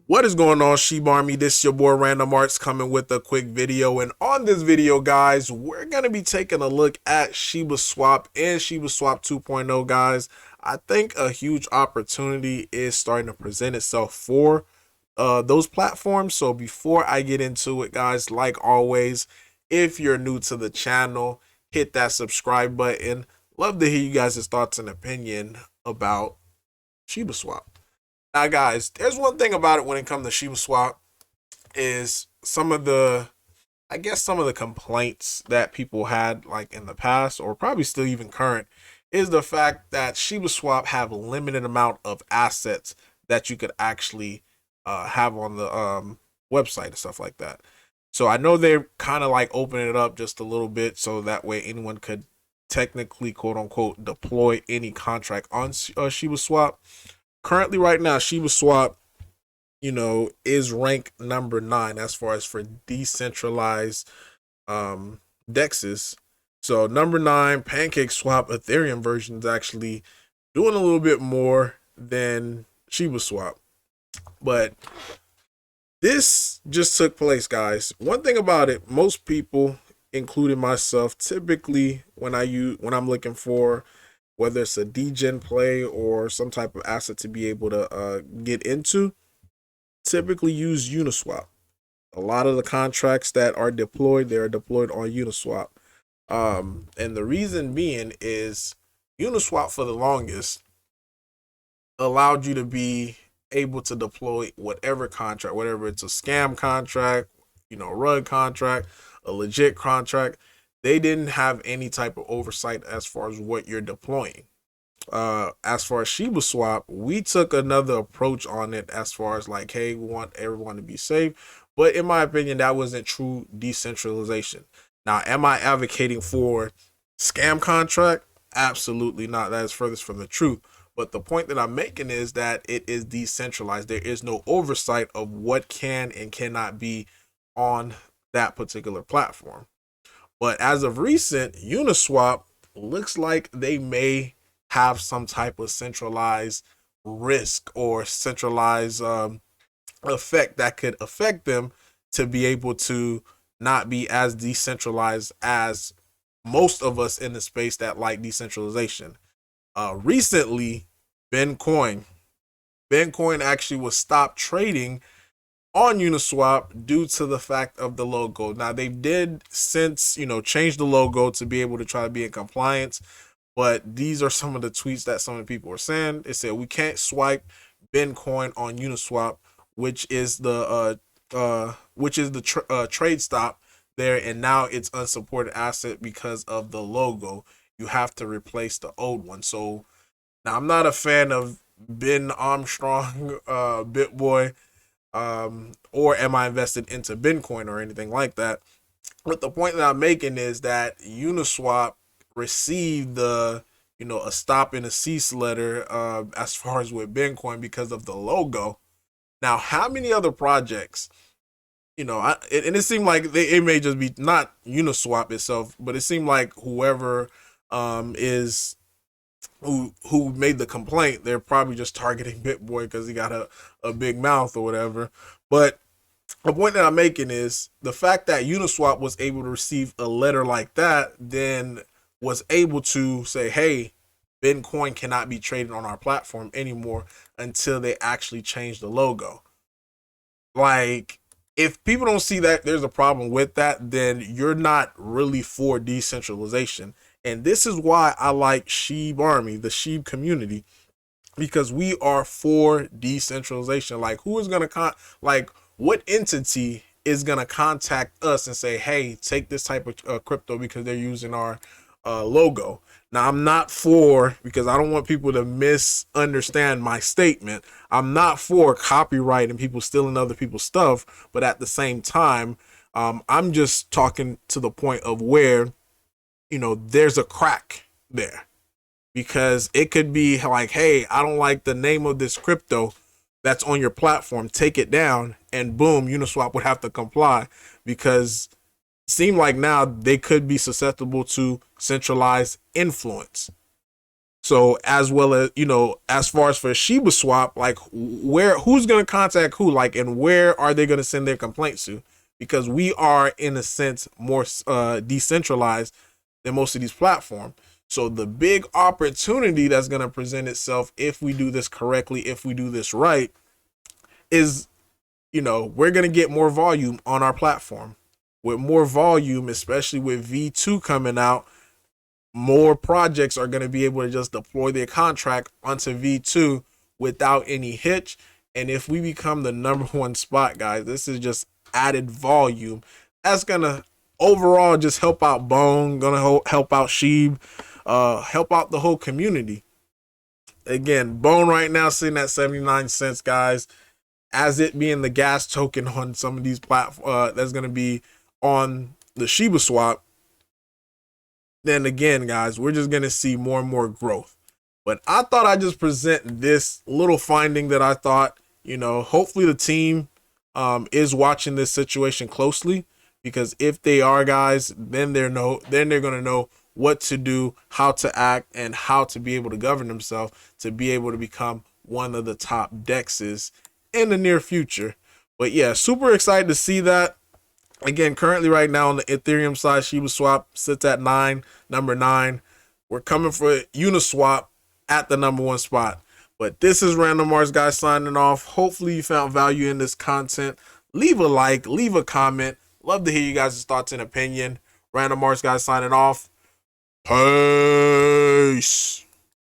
What is going on, Shibarmy? This is your boy Random Arts coming with a quick video. And on this video, guys, we're going to be taking a look at shibaswap and shibaswap 2.0, guys. I think a huge opportunity is starting to present itself for those platforms. So before I get into it, guys, like always, if you're new to the channel, hit that subscribe button. Love to hear you guys' thoughts and opinion about shibaswap. Now, guys, there's one thing about it when it comes to shibaswap is some of the complaints that people had like in the past or probably still even current is the fact that shibaswap have a limited amount of assets that you could actually have on the website and stuff like that. So I know they're kind of like opening it up just a little bit so that way anyone could technically quote unquote deploy any contract on shibaswap. Currently right now shibaswap is ranked number 9 as far as for decentralized dexes. So number 9, pancake swap Ethereum version is actually doing a little bit more than shibaswap. But this just took place, guys. One thing about it, most people, including myself, typically when I'm looking for whether it's a degen play or some type of asset to be able to get into, typically use Uniswap. A lot of the contracts that are deployed, they are deployed on Uniswap. And the reason being is Uniswap for the longest allowed you to be able to deploy whatever contract, whether it's a scam contract, rug contract, a legit contract. They didn't have any type of oversight as far as what you're deploying. As far as shibaswap, we took another approach on it as far as like, hey, we want everyone to be safe. But in my opinion, that wasn't true decentralization. Now, am I advocating for scam contract? Absolutely not. That is furthest from the truth. But the point that I'm making is that it is decentralized. There is no oversight of what can and cannot be on that particular platform. But as of recent, Uniswap looks like they may have some type of centralized risk or centralized effect that could affect them to be able to not be as decentralized as most of us in the space that like decentralization. Recently, Bencoin actually was stopped trading on Uniswap due to the fact of the logo. Now they did since change the logo to be able to try to be in compliance, but these are some of the tweets that some of the people were saying. They said we can't swipe Bencoin on Uniswap, which is the trade stop there, and now it's unsupported asset because of the logo. You have to replace the old one. So now I'm not a fan of Ben Armstrong, BitBoy, or am I invested into Bitcoin or anything like that. But the point that I'm making is that Uniswap received the a stop and a cease letter as far as with Bitcoin because of the logo. Now, how many other projects? And it seemed like it may just be not Uniswap itself, but it seemed like whoever is who made the complaint, they're probably just targeting BitBoy because he got a big mouth or whatever. But the point that I'm making is the fact that Uniswap was able to receive a letter like that, then was able to say, hey, Bitcoin cannot be traded on our platform anymore until they actually change the logo. Like, if people don't see that there's a problem with that, then you're not really for decentralization. And this is why I like Shibarmy, the Shib community, because we are for decentralization. Like, who is gonna what entity is gonna contact us and say, hey, take this type of crypto because they're using our logo? Now, I'm not for, because I don't want people to misunderstand my statement, I'm not for copyright and people stealing other people's stuff, but at the same time, I'm just talking to the point of where there's a crack there, because it could be like, hey, I don't like the name of this crypto that's on your platform, take it down, and boom, Uniswap would have to comply, because it seemed like now they could be susceptible to centralized influence. So as well as, you know, as far as for shibaswap, like who's gonna contact who, like, and where are they gonna send their complaints to? Because we are in a sense more decentralized than most of these platforms. So the big opportunity that's gonna present itself if we do this correctly, if we do this right, is, you know, we're gonna get more volume on our platform. With more volume, especially with V2 coming out, more projects are going to be able to just deploy their contract onto V2 without any hitch. And if we become the #1 spot, guys, this is just added volume. That's going to overall just help out Bone, going to help out Shib, help out the whole community. Again, Bone right now sitting at 79 cents, guys, as it being the gas token on some of these platforms that's going to be on the Shiba swap. Then again, guys, we're just going to see more and more growth. But I thought I'd just present this little finding that I thought, you know, hopefully the team is watching this situation closely, because if they are, guys, then they're going to know what to do, how to act, and how to be able to govern themselves to be able to become one of the top dexes in the near future. But yeah, super excited to see that. Again, currently right now on the Ethereum side, shibaswap sits at number 9. We're coming for Uniswap at the #1 spot. But this is Random Mars, guys, signing off. Hopefully you found value in this content. Leave a like, leave a comment. Love to hear you guys' thoughts and opinion. Random Mars, guys, signing off. Peace.